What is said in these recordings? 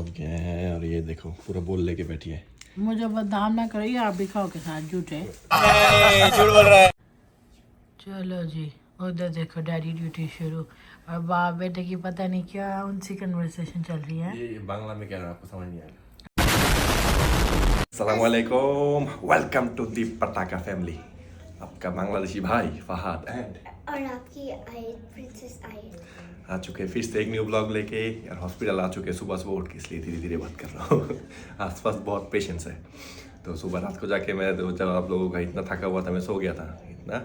पहुंच गए हैं और ये देखो पूरा बोल लेके बैठी है। मुझे बदनाम ना करिए, आप भी खाओ के साथ झूठे। झूठ बोल रहा है। चलो जी, उधर देखो डैडी ड्यूटी शुरू और बाप बेटे की पता नहीं क्या उनसी कन्वर्सेशन चल रही है। ये बांग्ला में कह रहा है, आपको समझ नहीं आएगा। अस्सलाम वालेकुम, वेलकम टू दी पटाखा फैमिली। आपका बांग्लादेशी भाई फहद एंड और आपकी आयत प्रिंसेस आयत आ चुके फिर से एक न्यू ब्लॉग लेके। यार हॉस्पिटल आ चुके सुबह सुबह उठ के, इसलिए धीरे धीरे बात कर रहा हूँ। आसपास बहुत पेशेंट्स है, तो सुबह रात को जाके मैं जब आप लोगों का इतना थका हुआ था, मैं सो गया था इतना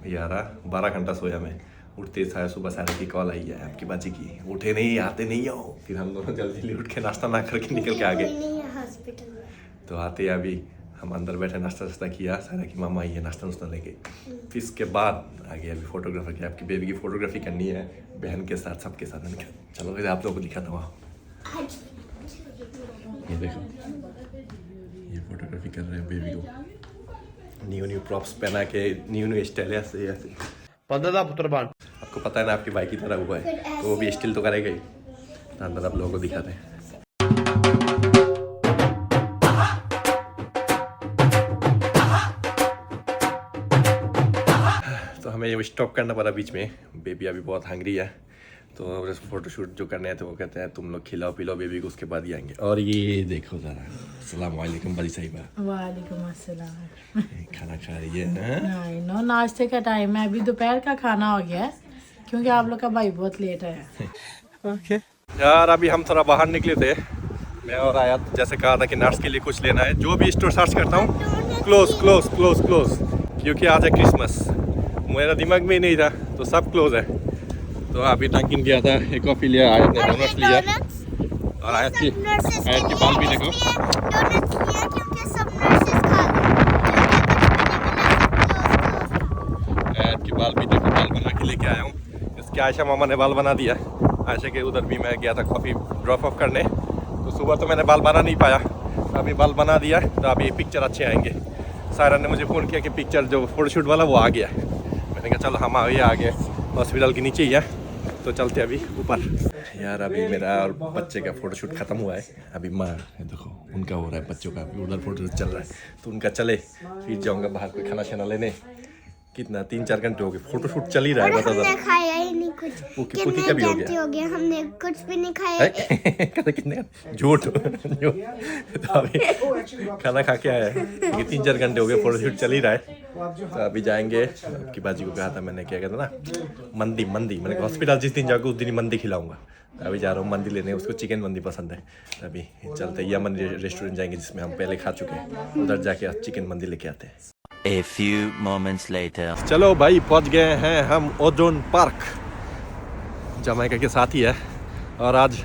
भैया 12 घंटा सोया मैं। उठते था सुबह सारे की कॉल आई है आपकी बाजी की, उठे नहीं आते नहीं हो। फिर हम दोनों जल्दी जल्दी उठ के नाश्ता ना करके निकल के आ गए। नहीं है हॉस्पिटल में, तो आते अभी हम अंदर बैठे नाश्ता वास्ता किया, सारा की मामा आई है नाश्ता वास्ता लेके। फिर इसके बाद आगे अभी फोटोग्राफर की आपकी बेबी की फोटोग्राफी करनी है बहन के साथ, सबके साथ। चलो फिर आप लोगों को दिखाता हूँ। ये देखो ये फोटोग्राफी कर रहे हैं बेबी को, न्यू प्रॉप्स पहना के, न्यू स्टाइल ऐसे ऐसे। आपको पता है ना आपकी भाई की तरह हुआ है, तो वो भी स्टिल तो करेगा ही। अंदर आप लोगों को दिखाते हैं। तो हमें ये स्टॉप करना पड़ा बीच में, बेबी अभी बहुत हंग्री है। तो फोटोशूट जो करने हैं तो वो कहते हैं तुम लोग खिलाओ पिलाओ बेबी को, उसके बाद ही आएंगे। और ये देखो ज़रा, अस्सलाम वालेकुम बड़ी साहिबा। वालेकुम अस्सलाम। खाना खा रही है नहीं नो, नाश्ते का टाइम है, अभी दोपहर का खाना हो गया है क्योंकि आप लोग का भाई बहुत लेट है। ओके यार, अभी हम थोड़ा बाहर निकले थे, मैं और आयत। जैसे कहा था कि नट्स के लिए कुछ लेना है, जो भी स्टोर सर्च करता हूँ क्लोज क्लोज क्लोज क्लोज, क्योंकि आज है क्रिसमस। मेरा दिमाग में ही नहीं था, तो सब क्लोज है। तो अभी टंकिन गया था, एक कॉफ़ी लिया, आयत ने डोनट्स लिया। और आयत की बाल भी देखो, आयत की बाल भी देखो, बाल बना के लेके आया हूँ। इसके आयशा मामा ने बाल बना दिया। आयशा के उधर भी मैं गया था कॉफ़ी ड्रॉप ऑफ करने, तो सुबह तो मैंने बाल बना नहीं पाया, अभी बाल बना दिया। तो अभी पिक्चर अच्छे आएंगे। सायरा ने मुझे फ़ोन किया कि पिक्चर जो फोटोशूट वाला वो आ गया। मैंने कहा चलो हम आगे आ गए, हॉस्पिटल के नीचे ही है, तो चलते अभी ऊपर। यार अभी मेरा और बच्चे का फ़ोटोशूट ख़त्म हुआ है। अभी माँ देखो उनका हो रहा है, बच्चों का उधर फोटोशूट चल रहा है, तो उनका चले फिर जाऊँगा बाहर कोई खाना शाना लेने। कितना 3-4 घंटे हो गए, फोटोशूट चल ही रहा है। बता हमने खाया ही नहीं कुछ। पुकी का भी हो गया, हमने कुछ भी नहीं खाया। कितने झूठ। तो अभी खाना खा के आया है, 3-4 घंटे हो गए, फोटोशूट चल ही रहा है। तो अभी जाएंगे। आपकी बाजी को कहा था मैंने, क्या कहता ना, मंदी। मैंने हॉस्पिटल जिस दिन जाऊँगा उस दिन ही मंदी खिलाऊंगा। अभी जा रहा हूँ मंदी लेने, उसको चिकन मंदी पसंद है। अभी चलते यमन रेस्टोरेंट जाएंगे जिसमें हम पहले खा चुके हैं, उधर जाके चिकन मंदी लेके आते हैं। A few moments later. चलो भाई पहुंच गए हैं हम ओजोन पार्क, जमाइका के साथ ही है। और आज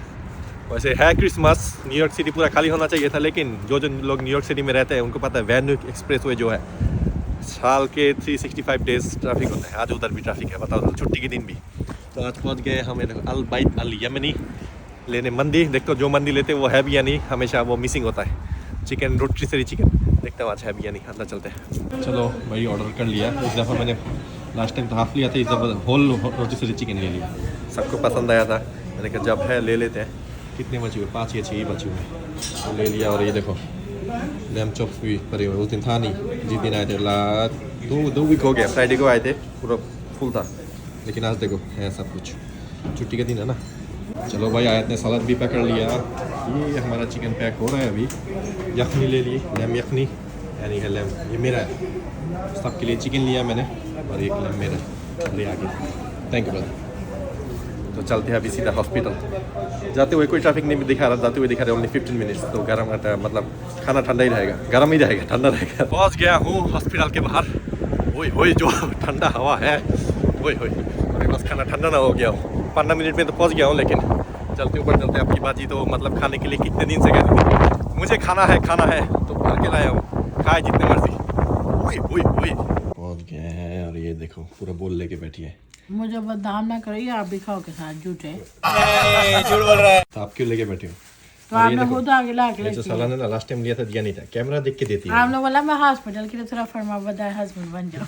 वैसे है क्रिसमस, न्यूयॉर्क सिटी पूरा खाली होना चाहिए था, लेकिन जो लोग न्यूयॉर्क सिटी में रहते हैं उनको पता है वेन्यू एक्सप्रेसवे जो है साल के 365 डेज ट्रैफिक होता है। आज उधर भी ट्रैफिक है, बताओ, छुट्टी के दिन भी। तो आज पहुँच गए हम अल बैत अल यमनी लेने मंदी। देखते जो मंदी लेते वो है भी या नहीं, हमेशा वो मिसिंग होता है। चिकन रोटीसरी चिकन, देखते हैं आज है भी या नहीं। अंदर चलते हैं। चलो भाई ऑर्डर कर लिया। इस दफ़ा मैंने लास्ट टाइम तो हाफ लिया था, इस दफ़ा होल रोटीसरी चिकन ले लिया। सबको पसंद आया था, मैंने कहा जब है ले लेते हैं। कितने बचे हुए, 5 या 6 ही बचे हुए, तो ले लिया। और ये देखो लैम्ब चॉप्स भी पड़े हुए, उस दिन था नहीं जिस दिन आए थे। 2 वीक हो गया, फ्राइडे को आए थे, पूरा फुल था। लेकिन आज देखो है सब कुछ, छुट्टी का दिन है ना। चलो भाई आयत ने सलाद भी पैक कर लिया। ये हमारा चिकन पैक हो रहा है अभी। यखनी ले ली, लैम यखनी, यानी है लैम, ये मेरा है। सबके लिए चिकन लिया मैंने और एक लैम मेरा ले आके। Thank you brother. तो चलते हैं अभी सीधा हॉस्पिटल। जाते हुए कोई ट्रैफिक नहीं दिखा रहा, जाते हुए दिखा रहे ओनली 15 मिनट्स। तो गर्म मतलब खाना ठंडा ही रहेगा, गर्म ही रहेगा, ठंडा रहेगा। पहुँच गया हूँ हॉस्पिटल के बाहर। ओए जो ठंडा हवा है, ओए अभी बस खाना ठंडा ना हो गया हो। 15 मिनट में तो पहुंच गया हूँ, लेकिन चलते ऊपर चलते। आपकी बाजी तो मतलब खाने के लिए कितने दिन से कहती मुझे खाना है तो भर के लाया हूँ, खाए जितने मर्जी। पहुंच गए हैं और ये देखो पूरा बोल लेके बैठी है। मुझे बदनाम ना करिए, आप भी खाओ के साथ झूठे। झूठ बोल रहा है। तो आप क्यों लेके बैठे हो? तो आपने खुद आगे ला के जो साला ने लास्ट टाइम लिया था दिया नहीं था, कैमरा देख के देती है। आपने बोला मैं हॉस्पिटल के लिए थोड़ा फर्मा बदाय हस्बैंड बन जाओ।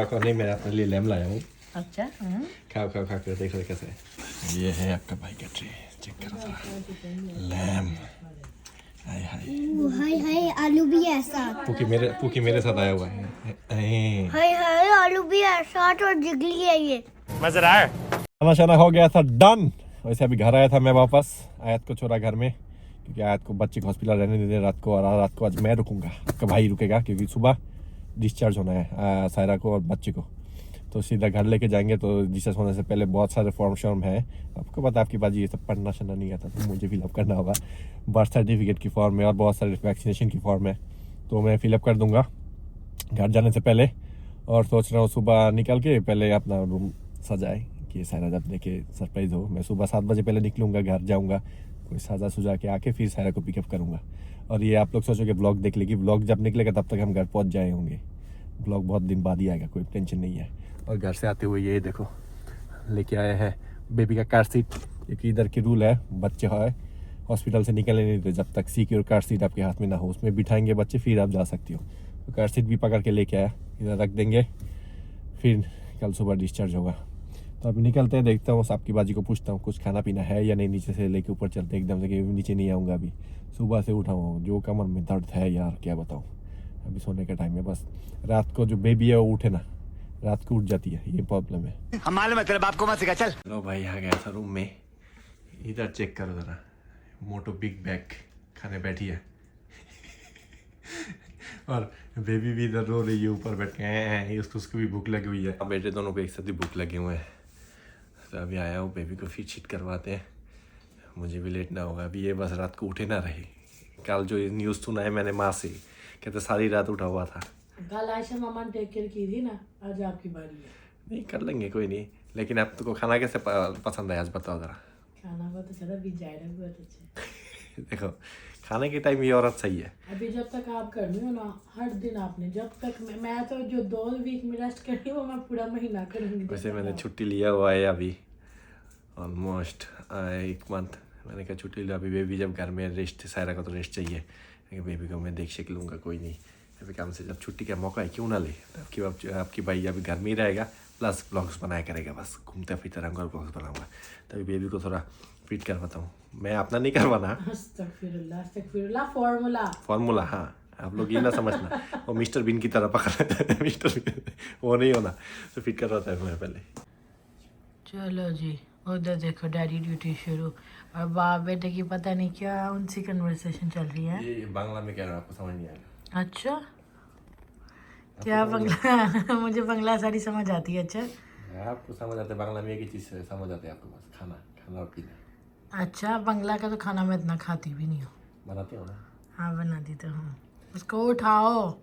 खाओ नहीं, मैं अपने लिए लैम लाया हूँ। अच्छा खाओ खा कर देखो कैसे है। ये है आपका भाई का ट्रे चेक करो जरा, लैम। हाय हाय, हाय हाय आलू भी ऐसा। पुकी मेरे साथ आया हुआ है। हाय हाय आलू भी ऐसा और जिगली है ये। खाना शाना हो गया था डन। वैसे अभी घर आया था मैं वापस, आयत को छोड़ा घर में, क्योंकि आयत को बच्चे को हॉस्पिटल रहने देते रात को, और रात को आज मैं रुकूंगा, आपका भाई रुकेगा, क्योंकि सुबह डिस्चार्ज होना है सायरा को और बच्चे को। तो सीधा घर लेके जाएंगे। तो डिस्चार्ज होने से पहले बहुत सारे फॉर्म शॉर्म है, आपको पता, आपकी बाजी ये सब पढ़ना शढ़ना नहीं आता, तो मुझे फिलअप करना होगा। बर्थ सर्टिफिकेट की फॉर्म है और बहुत सारे वैक्सीनेशन की फॉर्म है, तो मैं फिलअप कर दूंगा घर जाने से पहले। और सोच रहा हूँ सुबह निकल के पहले अपना रूम सजाए कि सायरा जब देखे सरप्राइज़ हो। मैं सुबह 7 बजे पहले निकलूँगा, घर जाऊँगा, कोई सजा सुजा के आके फिर सायरा को पिकअप करूँगा। और ये आप लोग सोचोगे ब्लॉग देख लेगी, ब्लॉग जब निकलेगा तब तक हम घर पहुँच जाए होंगे। ब्लॉग बहुत दिन बाद ही आएगा, कोई टेंशन नहीं है। और घर से आते हुए ये देखो लेके आए हैं बेबी का कार सीट, क्योंकि इधर की रूल है बच्चे है हॉस्पिटल से निकलने नहीं देते जब तक सिक्योर कार सीट आपके हाथ में ना हो, उसमें बिठाएंगे बच्चे फिर आप जा सकती हो। तो कार सीट भी पकड़ के लेके आया, इधर रख देंगे, फिर कल सुबह डिस्चार्ज होगा। तो अभी निकलते हैं, देखता हूँ आपकी बाजी को पूछता हूँ कुछ खाना पीना है या नहीं, नीचे से लेके ऊपर चलते एकदम से, कि नीचे नहीं आऊँगा अभी। सुबह से उठा हूँ, जो कमर में दर्द है यार क्या बताऊँ। अभी सोने का टाइम है, बस रात को जो बेबी है वो उठे ना, रात को उठ जाती है, ये प्रॉब्लम है। हम मालूम है तेरे बाप को मत सिखा, चल। लो भाई आ गया था रूम में, इधर चेक करो जरा, मोटो बिग बैग खाने बैठी है और बेबी भी इधर रो रही है ऊपर बैठ के, उसको भी भूख लगी हुई है। बेटे दोनों को एक साथ ही भूख लगे हुए हैं। तो अभी आया हूँ, बेबी को फिर शीट करवाते हैं, मुझे भी लेट ना होगा। अभी ये बस रात को उठे ना रहे। कल जो न्यूज़ सुना है मैंने माँ से, कहते सारी रात उठा हुआ था। कल आयशा मामा ने टेक केयर की थी ना, आज आपकी बारी है। नहीं कर लेंगे कोई नहीं, लेकिन आप तो को खाना कैसे पसंद है आज बताओ ज़रा। खाना को तो चला भी जाएगा, बहुत अच्छा। देखो खाने के टाइम ये औरत सही है। अभी जब तक आप कर रही हो ना, हर दिन आपने, जब तक मैं तो जो 2 वीक में रेस्ट कर रही हूँ वो मैं पूरा महीना करूँगी। वैसे मैंने छुट्टी लिया हुआ है अभी ऑलमोस्ट 1 मंथ। मैंने कहा छुट्टी लिया, अभी बेबी जब घर में रेस्ट, सायरा को तो रेस्ट चाहिए, बेबी को मैं देख शेख लूँगा, कोई नहीं अभी काम से, जब छुट्टी का मौका है क्यों ना ले। आपकी भाई अभी घर में ही रहेगा, प्लस ब्लॉग्स बनाया करेगा, बस घूमते फिरते रहूँगा और ब्लॉग्स बनाऊँगा। तभी बेबी को थोड़ा फिट करवाता हूँ, मैं अपना नहीं करवाना। अस्तगफिरुल्लाह, फार्मूला। हाँ, आप लोग ये ना समझना वो मिस्टर बीन की तरह पकड़ मिस्टर बीन वो नहीं होना, तो फिट करवाता है मैं पहले। चलो जी, उधर देखो डैडी ड्यूटी शुरू, और बाप बेटे की पता नहीं क्या उनसी कन्वर्सेशन चल रही है। ये बांग्ला में कह रहा हूँ, आपको समझ नहीं आएगा। अच्छा, क्या बंगला मुझे बंगला सारी समझ आती है। अच्छा आपको समझ आता है बांग्ला में, एक ही चीज़ समझ आती है आपको, बस खाना और पीना। अच्छा, बंगला का तो खाना मैं इतना खाती भी नहीं हूँ। बनाते हो ना? हाँ बनाती तो हूँ। उसको उठाओ।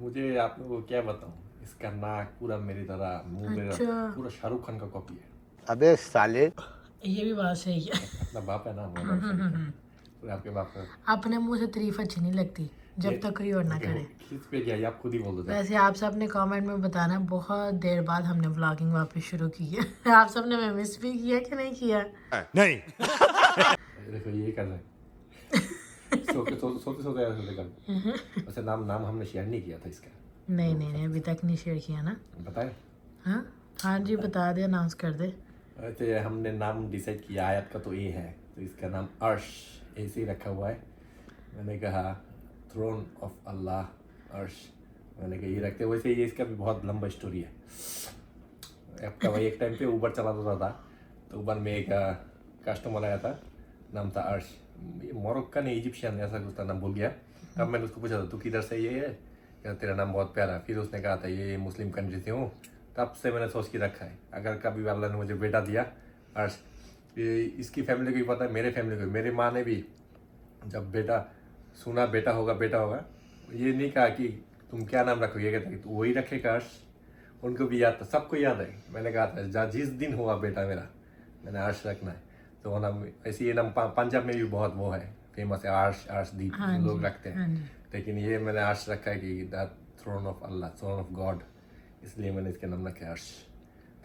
मुझे आप लोगों को क्या बताऊँ, इसका नाक पूरा मेरी तरह, मुंह मेरा पूरा शाहरुख खान का कॉपी है। अबे साले, ये भी बात सही है। अपना बाप है ना, पूरा आपके बाप का। अपने मुंह से तारीफ अच्छी नहीं लगती जब तक कोई और ना करे। किस पे गया ये आप खुद ही बोल दो। वैसे आप सब ने कमेंट में बताना, बहुत देर बाद हमने व्लॉगिंग वापस शुरू की है। आप सब ने मैं मिस भी किया कि नहीं किया? नहीं। देखो ये कर रहे सोते कर। वैसे नाम हमने शेयर नहीं किया था इसका। नहीं अभी तक नहीं शेयर किया ना। बताए? हाँ जी बता दे, अनाउंस कर दे। वैसे हमने नाम डिसाइड किया, आयत का तो ये है, तो इसका नाम अर्श ऐसे ही रखा हुआ है। मैंने कहा थ्रोन ऑफ अल्लाह अर्श, मैंने कहा ये रखते। वैसे ये इसका भी बहुत लंबा स्टोरी है। आपका भाई एक टाइम पे ऊबर चलाता था, तो ऊबर में एक कस्टमर आया था, नाम था अर्श, मोरक्कन इजिप्शियन ऐसा कुछ था, नाम भूल गया। अब मैंने उसको पूछा था तू किधर से ये है, क्या तेरा नाम बहुत प्यारा। फिर उसने कहा था ये मुस्लिम कंट्री से हूँ। तब से मैंने सोच के रखा है, अगर कभी अल्लाह ने मुझे बेटा दिया अर्श, इसकी फैमिली को भी पता है, मेरे फैमिली को, मेरी माँ ने भी जब सुना बेटा होगा, ये नहीं कहा कि तुम क्या नाम रखोगे, कहता कि तू वही रखेगा अर्श। उनको भी याद था, सबको याद है। मैंने कहा था जिस दिन हुआ बेटा मेरा, मैंने अर्श रखना है। तो नाम ऐसे, ये नाम पंजाब में भी बहुत वो है, फेमस है, अर्शदीप लोग रखते हैं। लेकिन ये मैंने अर्श रखा है कि the throne of Allah, throne of God, इसलिए मैंने इसका नाम रखा है अर्श।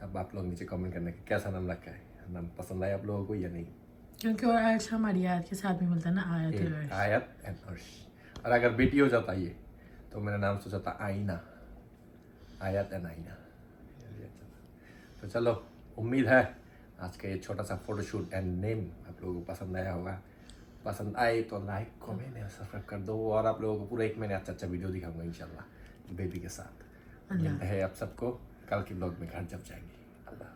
तब आप लोग नीचे कमेंट करना कि कैसा नाम रखा है, नाम पसंद आया आप लोगों को या नहीं। क्योंकि और अर्श हमारी आयत के साथ में मिलता है ना, आयत एंड अर्श। और अगर बेटी हो जाता ये, तो मेरा नाम सोचा था आईना, आयत एंड आईना। तो चलो, उम्मीद है आज का ये छोटा सा फोटोशूट एंड नेम आप लोगों को पसंद आया होगा। पसंद आए तो लाइक कमेंट और सब्सक्राइब कर दो, और आप लोगों को पूरा एक महीने अच्छा वीडियो दिखाऊंगा इंशाल्लाह बेबी के साथ। मिलते हैं आप सबको कल के ब्लॉग में घर जब जाएंगे। अल्लाह।